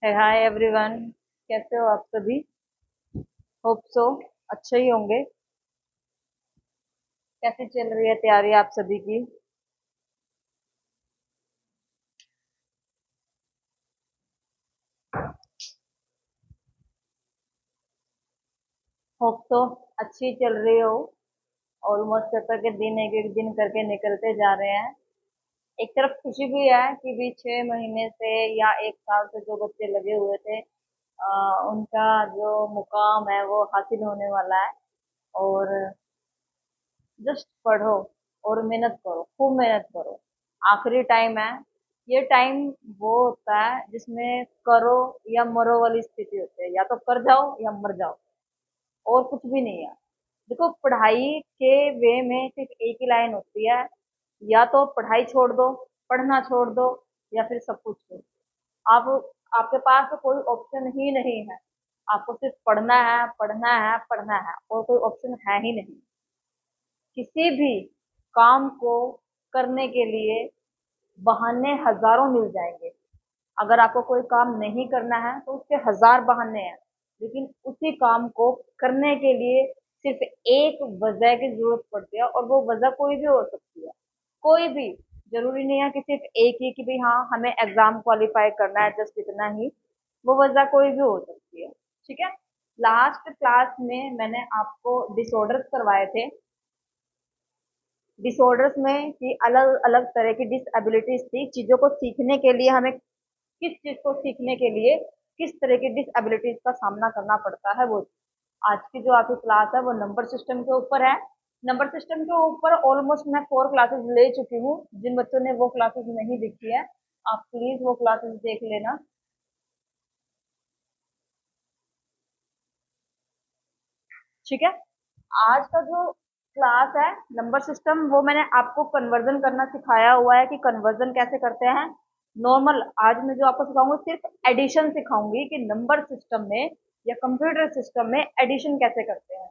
Hi everyone. कैसे हो आप सभी? होप सो अच्छे ही होंगे। कैसी चल रही है तैयारी आप सभी की? होप सो अच्छी चल रही हो। ऑलमोस्ट पेपर के दिन एक एक दिन करके निकलते जा रहे हैं। एक तरफ खुशी भी है कि भी 6 महीने से या एक साल से जो बच्चे लगे हुए थे उनका जो मुकाम है वो हासिल होने वाला है। और जस्ट पढ़ो और मेहनत करो, खूब मेहनत करो। आखिरी टाइम है। ये टाइम वो होता है जिसमें करो या मरो वाली स्थिति होती है, या तो कर जाओ या मर जाओ, और कुछ भी नहीं है। देखो, पढ़ाई के वे में सिर्फ एक ही लाइन होती है, या तो पढ़ाई छोड़ दो, पढ़ना छोड़ दो, या फिर सब कुछ छोड़ दो। आप आपके पास तो कोई ऑप्शन ही नहीं है। आपको सिर्फ पढ़ना है, पढ़ना है, पढ़ना है, और कोई ऑप्शन है ही नहीं। किसी भी काम को करने के लिए बहाने हजारों मिल जाएंगे। अगर आपको कोई काम नहीं करना है तो उसके हजार बहाने हैं, लेकिन उसी काम को करने के लिए सिर्फ एक वजह की जरूरत पड़ती है, और वो वजह कोई भी हो सकती है। कोई भी, जरूरी नहीं है कि सिर्फ एक ही कि भाई हाँ हमें एग्जाम क्वालिफाई करना है, जस्ट इतना ही। वो वजह कोई भी हो सकती है। ठीक है। लास्ट क्लास में मैंने आपको डिसऑर्डर्स करवाए थे। डिसऑर्डर्स में कि अलग अलग तरह की डिसएबिलिटीज थी, चीजों को सीखने के लिए हमें किस चीज को सीखने के लिए किस तरह की डिसएबिलिटीज का सामना करना पड़ता है। वो आज की जो आपकी क्लास है वो नंबर सिस्टम के ऊपर है। नंबर सिस्टम के ऊपर ऑलमोस्ट मैं 4 क्लासेस ले चुकी हूँ। जिन बच्चों ने वो क्लासेस नहीं देखी है, आप प्लीज वो क्लासेस देख लेना। ठीक है। आज का जो क्लास है नंबर सिस्टम, वो मैंने आपको कन्वर्जन करना सिखाया हुआ है कि कन्वर्जन कैसे करते हैं। नॉर्मल आज मैं जो आपको सिखाऊंगी सिर्फ एडिशन सिखाऊंगी कि नंबर सिस्टम में या कंप्यूटर सिस्टम में एडिशन कैसे करते हैं।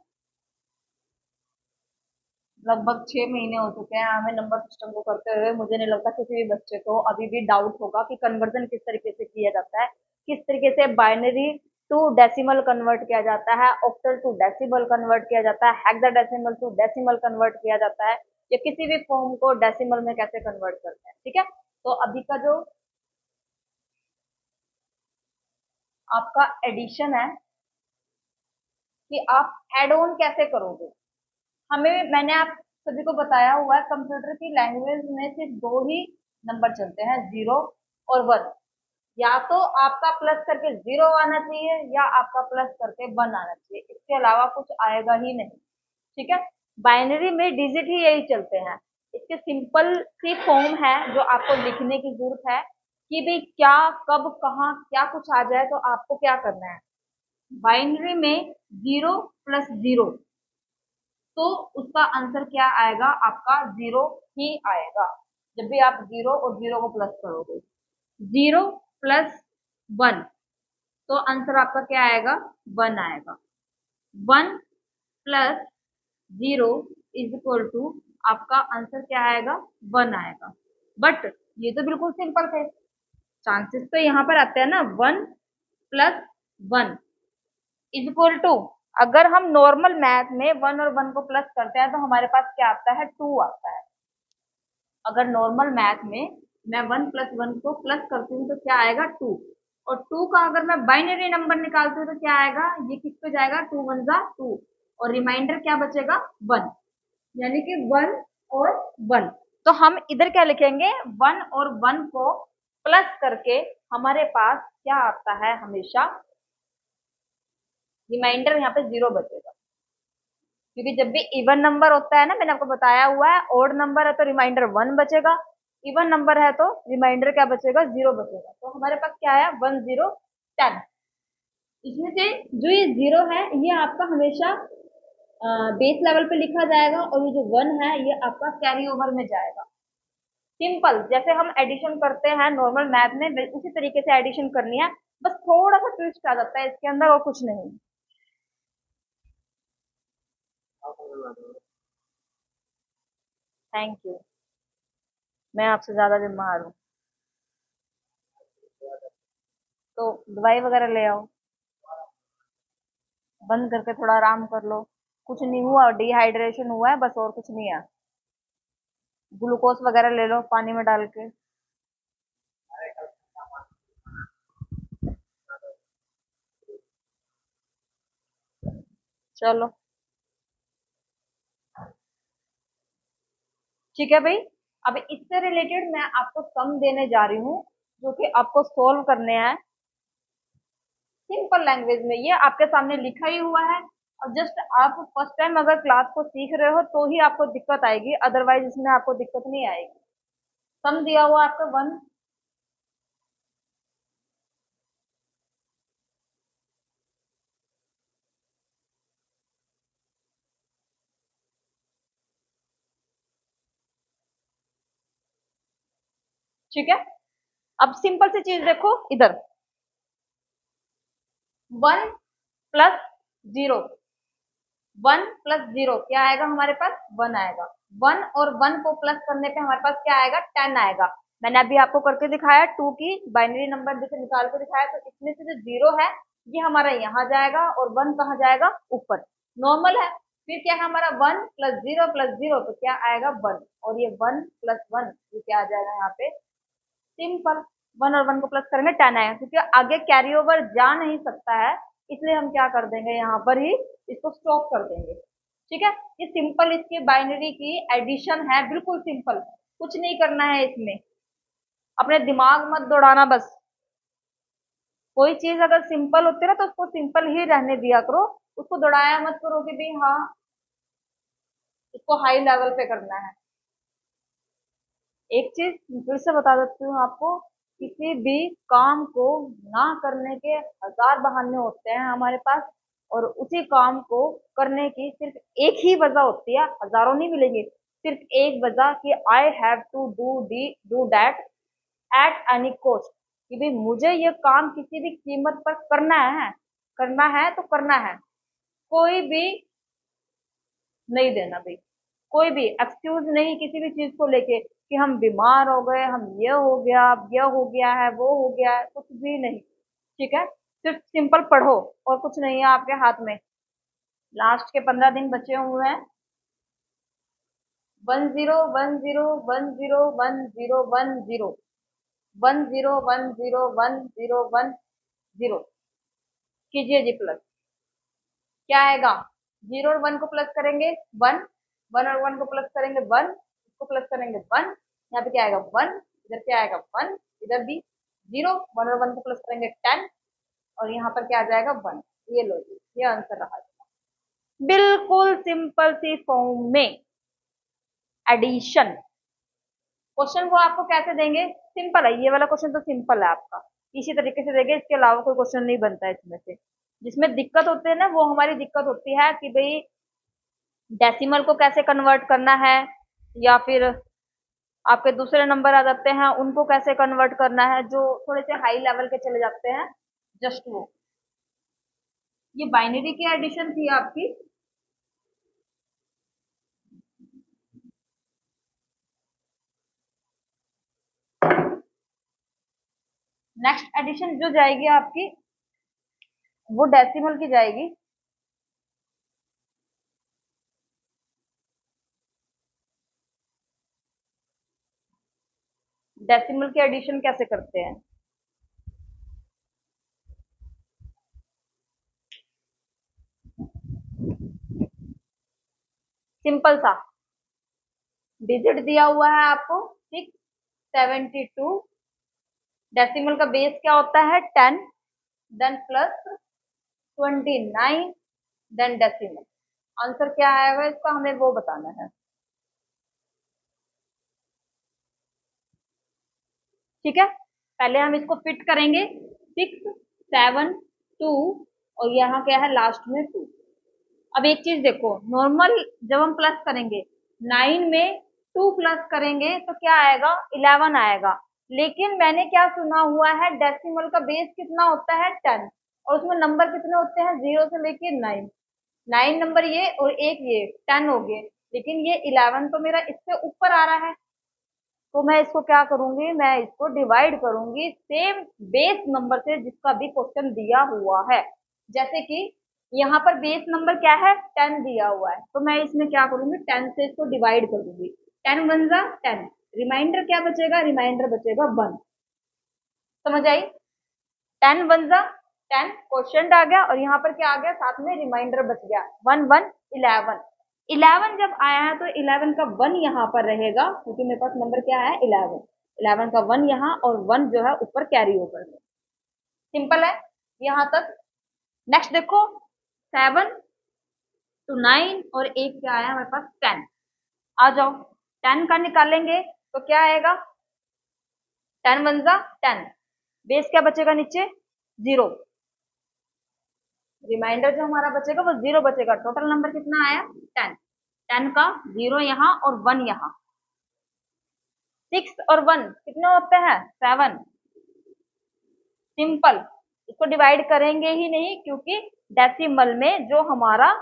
लगभग 6 महीने हो चुके हैं हमें नंबर सिस्टम को करते हुए। मुझे नहीं लगता किसी भी बच्चे को अभी भी डाउट होगा कि कन्वर्जन किस तरीके से किया जाता है, किस तरीके से बाइनरी टू डेसिमल कन्वर्ट किया जाता है, ऑक्टल टू डेसिमल कन्वर्ट किया जाता है, हेक्साडेसिमल टू डेसिमल कन्वर्ट किया जाता है, या किसी भी फॉर्म को डेसिमल में कैसे कन्वर्ट करते हैं। ठीक है। तो अभी का जो आपका एडिशन है कि आप एड ऑन कैसे करोगे। हमें मैंने आप सभी को बताया हुआ है कंप्यूटर की लैंग्वेज में सिर्फ दो ही नंबर चलते हैं, 0 और 1। या तो आपका प्लस करके 0 आना चाहिए या आपका प्लस करके 1 आना चाहिए, इसके अलावा कुछ आएगा ही नहीं। ठीक है। बाइनरी में डिजिट ही यही चलते हैं। इसके सिंपल सी फॉर्म है जो आपको लिखने की जरूरत है कि भाई क्या, कब, कहाँ क्या कुछ आ जाए तो आपको क्या करना है। बाइनरी में 0 + 0, तो उसका आंसर क्या आएगा? आपका 0 ही आएगा। जब भी आप 0 और 0 को प्लस करोगे, 0 + 1, तो आंसर आपका क्या आएगा? 1 आएगा। 1 + 0 = आपका आंसर क्या आएगा? 1 आएगा। बट ये तो बिल्कुल सिंपल थे। चांसेस तो यहाँ पर आते हैं ना, 1 + 1 = अगर हम नॉर्मल मैथ में 1 और 1 को प्लस करते हैं तो हमारे पास क्या आता है? 2 आता है। अगर नॉर्मल मैथ में मैं 1 + 1 को प्लस करती हूँ तो क्या आएगा? 2। और 2 का अगर मैं बाइनरी नंबर निकालती हूँ तो क्या आएगा? ये किस पे जाएगा? 2 × 1 = 2, और रिमाइंडर क्या बचेगा? 1। यानी कि 1 और 1। तो हम इधर क्या लिखेंगे? 1 और 1 को प्लस करके हमारे पास क्या आता है? हमेशा रिमाइंडर यहाँ पे 0 बचेगा। क्योंकि जब भी इवन नंबर होता है ना, मैंने आपको बताया हुआ है, ओड नंबर है तो रिमाइंडर 1 बचेगा, इवन नंबर है तो रिमाइंडर क्या बचेगा? 0 बचेगा। तो हमारे पास क्या है? 1 0 10। इसमें से जो ये 0 है ये आपका हमेशा बेस लेवल पे लिखा जाएगा, और ये जो 1 है ये आपका कैरी ओवर में जाएगा। सिंपल, जैसे हम एडिशन करते हैं नॉर्मल मैथ में, उसी तरीके से एडिशन करनी है। बस थोड़ा सा ट्विस्ट आ जाता है इसके अंदर, और कुछ नहीं। Thank you. मैं आपसे ज्यादा बीमार हूँ। तो दवाई वगैरह ले आओ, बंद करके थोड़ा आराम कर लो। कुछ नहीं हुआ, डिहाइड्रेशन हुआ है बस, और कुछ नहीं है। ग्लूकोज वगैरह ले लो पानी में डाल के। चलो ठीक है भाई। अब इससे रिलेटेड मैं आपको सम देने जा रही हूँ, जो कि आपको सोल्व करने हैं सिंपल लैंग्वेज में। ये आपके सामने लिखा ही हुआ है, और जस्ट आप फर्स्ट टाइम अगर क्लास को सीख रहे हो तो ही आपको दिक्कत आएगी, अदरवाइज इसमें आपको दिक्कत नहीं आएगी। सम दिया हुआ आपका 1। ठीक है, अब सिंपल सी चीज देखो इधर, 1 प्लस 0, 1 प्लस 0 क्या आएगा हमारे पास? 1 आएगा। 1 और 1 को प्लस करने पे हमारे पास क्या आएगा? 10 आएगा। मैंने अभी आपको करके दिखाया, 2 की बाइनरी नंबर जैसे निकाल के दिखाया, तो इसमें से जो 0 है ये हमारा यहाँ जाएगा, और 1 कहाँ जाएगा? ऊपर। नॉर्मल है। फिर क्या है हमारा? 1 प्लस 0 तो क्या आएगा? 1। और ये 1 प्लस 1 ये क्या आ जाएगा यहाँ पे? सिंपल। 1 और 1 को प्लस करेंगे 10 आएगा, क्योंकि आगे कैरी ओवर जा नहीं सकता है, इसलिए हम क्या कर देंगे यहाँ पर ही इसको स्टॉप कर देंगे। ठीक है, ये सिंपल इसकी बाइनरी की एडिशन है, बिल्कुल सिंपल, कुछ नहीं करना है इसमें, अपने दिमाग मत दौड़ाना बस। कोई चीज अगर सिंपल होती है ना तो उसको सिंपल ही रहने दिया करो, उसको दौड़ाया मत करो कि भाई हाँ इसको हाई लेवल पे करना है। एक चीज फिर से बता देती हूँ आपको, किसी भी काम को ना करने के 1000 बहाने होते हैं हमारे पास, और उसी काम को करने की सिर्फ एक ही वजह होती है, हजारों नहीं मिलेंगे, सिर्फ एक वजह कि I have to do that at any cost, कि भाई मुझे ये काम किसी भी कीमत पर करना है, करना है तो करना है। कोई भी नहीं देना भाई, कोई भी एक्सक्यूज नहीं किसी भी चीज को लेके, कि हम बीमार हो गए, हम ये हो गया, ये हो गया है, वो हो गया है, कुछ भी नहीं। ठीक है, सिर्फ सिंपल पढ़ो, और कुछ नहीं है आपके हाथ में। लास्ट के 15 दिन बचे हुए हैं। 10 10 10 10 10 10 कीजिए जी प्लस। क्या आएगा? 0 और 1 को प्लस करेंगे 1, 1 और 1 को प्लस करेंगे 1, इसको प्लस करेंगे 1, यहाँ पे क्या आएगा? 1, इधर क्या आएगा? 1, इधर भी 0, 1 और 1 को प्लस करेंगे 10, और यहाँ पर क्या आ जाएगा? 1। ये लो जी, ये आंसर रहा। बिल्कुल सिंपल सी फॉर्म में एडिशन। क्वेश्चन को आपको कैसे देंगे? सिंपल है, ये वाला क्वेश्चन तो सिंपल है आपका, इसी तरीके से देंगे, इसके अलावा कोई क्वेश्चन नहीं बनता है इसमें से। जिसमें दिक्कत होती है ना, वो हमारी दिक्कत होती है कि भाई डेसिमल को कैसे कन्वर्ट करना है, या फिर आपके दूसरे नंबर आ जाते हैं उनको कैसे कन्वर्ट करना है, जो थोड़े से हाई लेवल के चले जाते हैं, जस्ट वो। ये बाइनरी की एडिशन थी आपकी। नेक्स्ट एडिशन जो जाएगी आपकी, वो डेसिमल की जाएगी। डेसिमल की एडिशन कैसे करते हैं? सिंपल सा, डिजिट दिया हुआ है आपको 672, डेसिमल का बेस क्या होता है? 10, देन +29, देन डेसिमल। आंसर क्या आएगा इसका, हमें वो बताना है। ठीक है, पहले हम इसको फिट करेंगे, 672, और यहाँ क्या है लास्ट में 2। अब एक चीज देखो, नॉर्मल जब हम प्लस करेंगे 9 में 2 प्लस करेंगे तो क्या आएगा? 11 आएगा। लेकिन मैंने क्या सुना हुआ है, डेसिमल का बेस कितना होता है? 10, और उसमें नंबर कितने होते हैं? 0 से लेके 9। 9 नंबर ये और एक ये 10 हो गए, लेकिन ये 11 तो मेरा इससे ऊपर आ रहा है, तो मैं इसको क्या करूंगी, मैं इसको डिवाइड करूंगी सेम बेस नंबर से जिसका भी क्वेश्चन दिया हुआ है। जैसे कि यहाँ पर बेस नंबर क्या है, 10 दिया हुआ है, तो मैं इसमें क्या करूंगी, 10 से इसको डिवाइड कर दूंगी। 10 वन जा 10, रिमाइंडर क्या बचेगा, रिमाइंडर बचेगा 1। समझ आई? 10 वन जा 10, क्वेश्चन आ गया और यहाँ पर क्या आ गया, साथ में रिमाइंडर बच गया, 1 1 11। 11 जब आया है तो 11 का 1 यहाँ पर रहेगा, क्योंकि मेरे पास नंबर क्या है 11। 11 का 1 यहाँ और 1 जो है ऊपर कैरी ओवर में। सिंपल है यहाँ तक। नेक्स्ट देखो, 7 to 9 और एक क्या आया हमारे पास 10। आ जाओ, 10 का निकालेंगे तो क्या आएगा, 10 वन जा 10, बेस क्या बचेगा नीचे 0, रिमाइंडर जो हमारा बचेगा वो 0 बचेगा। टोटल नंबर कितना आया 10। 10 का 0 यहाँ और 1 यहाँ। 6 और 1 कितने होते हैं 7। सिंपल, इसको डिवाइड करेंगे ही नहीं, क्योंकि डेसिमल में जो हमारा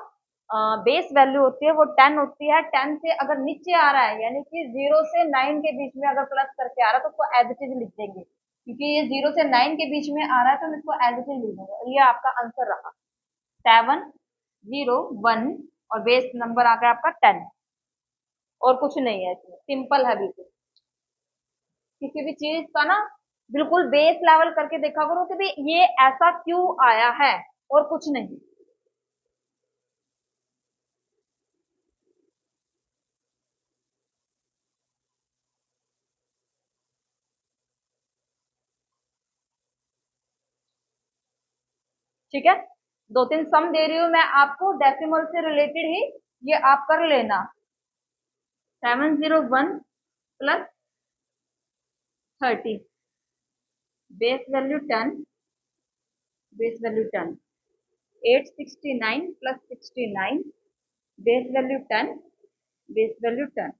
बेस वैल्यू होती है वो 10 होती है। 10 से अगर नीचे आ रहा है, यानी कि 0 से 9 के बीच में अगर प्लस करके आ रहा है तो उसको एज इट इज लिख देंगे, क्योंकि ये 0 से 9 के बीच में आ रहा है तो हम इसको एज इट इज लिख देंगे। और ये आपका आंसर रहा 7 0 1 और बेस नंबर आ गया आपका 10। और कुछ नहीं है इसमें, सिंपल है बिल्कुल। किसी भी चीज का ना बिल्कुल बेस लेवल करके देखा करो कि भाई ये ऐसा क्यों आया है, और कुछ नहीं। ठीक है, दो तीन सम दे रही हूँ मैं आपको डेसिमल से रिलेटेड ही, ये आप कर लेना। 701 plus 30, base value 10, base value 10। 869 plus 69, base value 10, base value 10,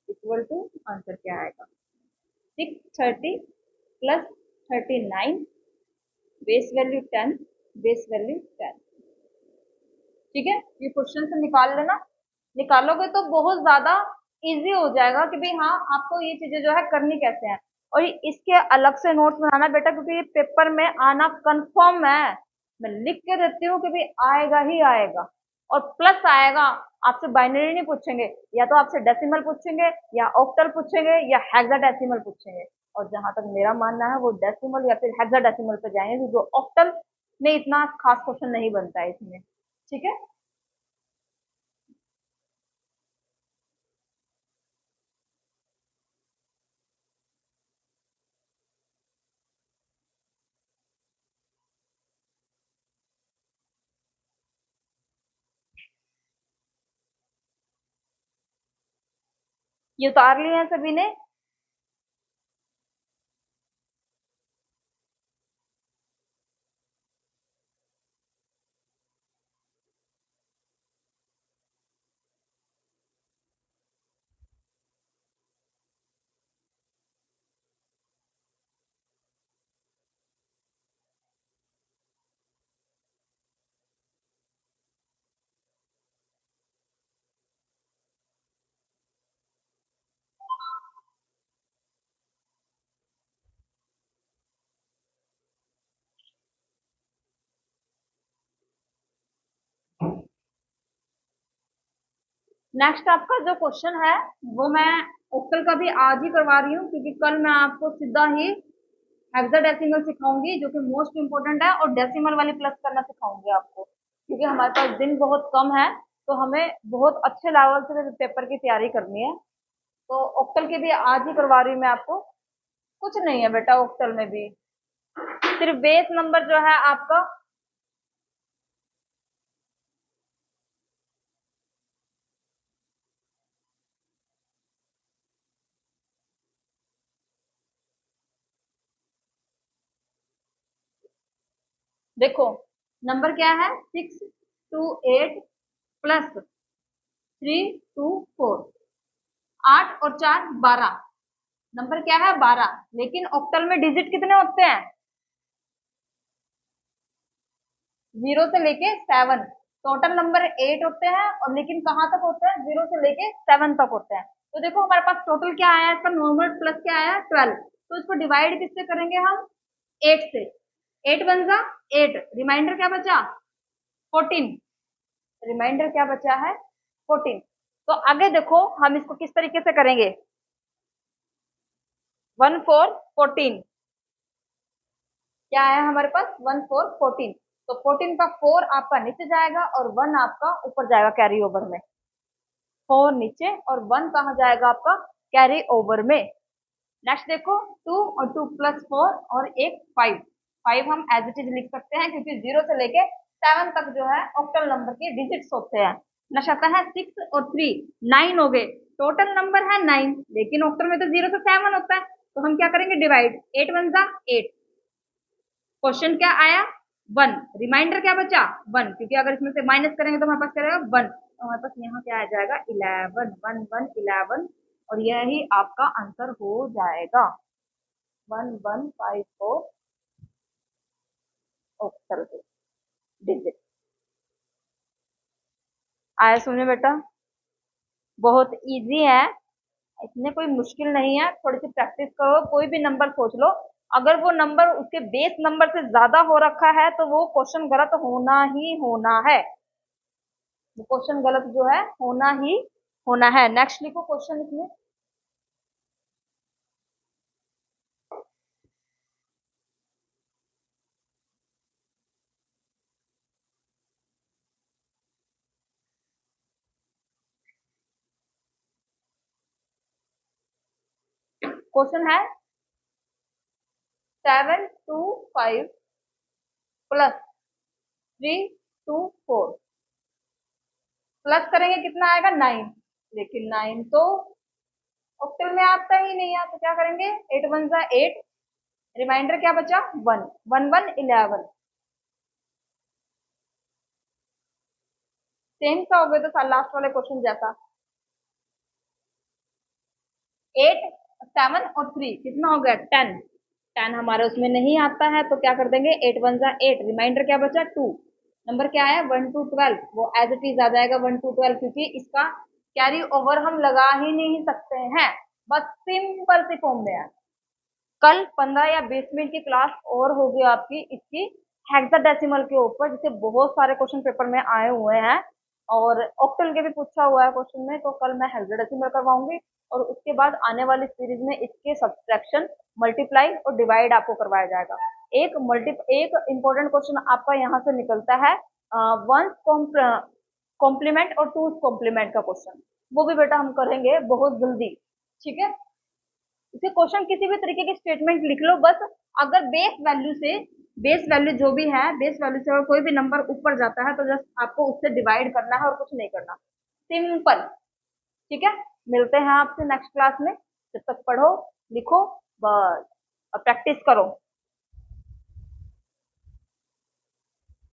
equal to answer क्या आएगा 630 plus 39, base value 10, base value 10। ठीक है, ये क्वेश्चन से निकाल लेना। निकालोगे तो बहुत ज्यादा इजी हो जाएगा कि भाई हाँ आपको ये चीजें जो है करनी कैसे हैं। और इसके अलग से नोट्स बनाना बेटा, क्योंकि ये पेपर में आना कंफर्म है। मैं लिख के देती हूँ कि भाई आएगा ही आएगा। और प्लस आएगा, आपसे बाइनरी नहीं पूछेंगे, या तो आपसे डेसिमल पूछेंगे, या ऑक्टल पूछेंगे, या हेक्साडेसिमल पूछेंगे। और जहां तक मेरा मानना है वो डेसिमल या फिर हेक्साडेसिमल पे जाएंगे, क्योंकि ऑक्टल में इतना खास क्वेश्चन नहीं बनता है इसमें। ठीक है, ये उतार लिए हैं सभी ने। नेक्स्ट आपका जो क्वेश्चन है वो मैं ओक्टल का भी आज ही करवा रही हूँ, क्योंकि कल मैं आपको सीधा ही हेक्साडेसिमल सिखाऊंगी, जो कि मोस्ट इंपोर्टेंट है, और डेसिमल वाली प्लस करना सिखाऊंगी आपको, क्योंकि हमारे पास दिन बहुत कम है, तो हमें बहुत अच्छे लेवल से पेपर की तैयारी करनी है। तो ओक्टल की भी आज ही करवा रही हूँ मैं आपको। कुछ नहीं है बेटा ओक्टल में भी, सिर्फ बेस नंबर जो है आपका, देखो नंबर क्या है 628 प्लस 324, 8 और 4 12, नंबर क्या है 12। लेकिन ऑक्टल में डिजिट कितने होते हैं, 0 से लेके 7। टोटल नंबर 8 होते हैं, और लेकिन कहाँ तक होते हैं 0 से लेके 7 तक होते हैं। तो देखो हमारे पास टोटल क्या आया, इसका नॉर्मल प्लस क्या आया 12, तो इसको डिवाइड किससे करेंगे हम 8 से, 8 वन जा 8, रिमाइंडर क्या बचा 14, रिमाइंडर क्या बचा है 14। तो आगे देखो हम इसको किस तरीके से करेंगे, 1 4 14 क्या आया हमारे पास 1 4 14, तो 14 का 4 आपका नीचे जाएगा और 1 आपका ऊपर जाएगा कैरी ओवर में, 4 नीचे और 1 कहाँ जाएगा आपका कैरी ओवर में। नेक्स्ट देखो 2 और 2 प्लस 4 और एक 5, 5 हम एज इट इज लिख सकते हैं क्योंकि 0 से लेके 7 तक जो है ऑक्टल नंबर के डिजिट्स होते हैं। नेक्स्ट आता है 6 और 3 9 हो गए, टोटल नंबर है 9 लेकिन ऑक्टल में तो 0 से 7 होता है, तो हम क्या करेंगे डिवाइड, 8 वन जा 8, क्वेश्चन क्या आया 1, रिमाइंडर क्या बचा 1, क्योंकि अगर इसमें से माइनस करेंगे तो हमारे पास क्या रहेगा 1, तो हमारे पास यहाँ क्या आ जाएगा 11, 1 1 11, और यही आपका आंसर हो जाएगा 1154 ऑक्टल के डिजिट। आया सुनिए बेटा, बहुत इजी है, इसमें कोई मुश्किल नहीं है, थोड़ी सी प्रैक्टिस करो, कोई भी नंबर सोच लो, अगर वो नंबर उसके बेस नंबर से ज्यादा हो रखा है तो वो क्वेश्चन गलत होना ही होना है, वो क्वेश्चन गलत जो है होना ही होना है। नेक्स्ट लिखो क्वेश्चन इसमें, क्वेश्चन है 725 प्लस 324, प्लस करेंगे कितना आएगा 9, लेकिन 9 तो ऑक्टल में आता ही नहीं है, तो क्या करेंगे 8 वन जा 8, रिमाइंडर क्या बचा 1, 1 1 11, सेम सा हो गया तो लास्ट वाले क्वेश्चन जैसा, 8 7 और 3 कितना हो गया 10, 10 हमारे उसमें नहीं आता है तो क्या कर देंगे 8 वन जा 8, रिमाइंडर क्या बचा 2, नंबर क्या आया 1 to 12, वो एज इट इज आ जाएगा 1 to 12, क्योंकि इसका कैरी ओवर हम लगा ही नहीं सकते हैं, बस सिंपल सी फॉर्म में है। कल 15 या 20 मिनट की क्लास और होगी आपकी इसकी हेक्साडेसिमल के ऊपर, जिसे बहुत सारे क्वेश्चन पेपर में आए हुए हैं और ऑक्टल के भी पूछा हुआ है क्वेश्चन में, तो कल मैं हेक्साडेसिमल करवाऊंगी और उसके बाद आने वाली सीरीज में इसके सब्सट्रैक्शन मल्टीप्लाई और डिवाइड आपको करवाया जाएगा। एक इंपॉर्टेंट क्वेश्चन आपका यहाँ से निकलता है वंस कॉम्प्लीमेंट और टूज कॉम्प्लीमेंट का क्वेश्चन, वो भी बेटा हम करेंगे बहुत जल्दी, ठीक है। इसे क्वेश्चन किसी भी तरीके के स्टेटमेंट लिख लो, बस अगर बेस वैल्यू जो भी है बेस वैल्यू से अगर कोई भी नंबर ऊपर जाता है तो जस्ट आपको उससे डिवाइड करना है और कुछ नहीं करना, सिंपल, ठीक है। मिलते हैं आपसे नेक्स्ट क्लास में, जब तक पढ़ो लिखो बस और प्रैक्टिस करो।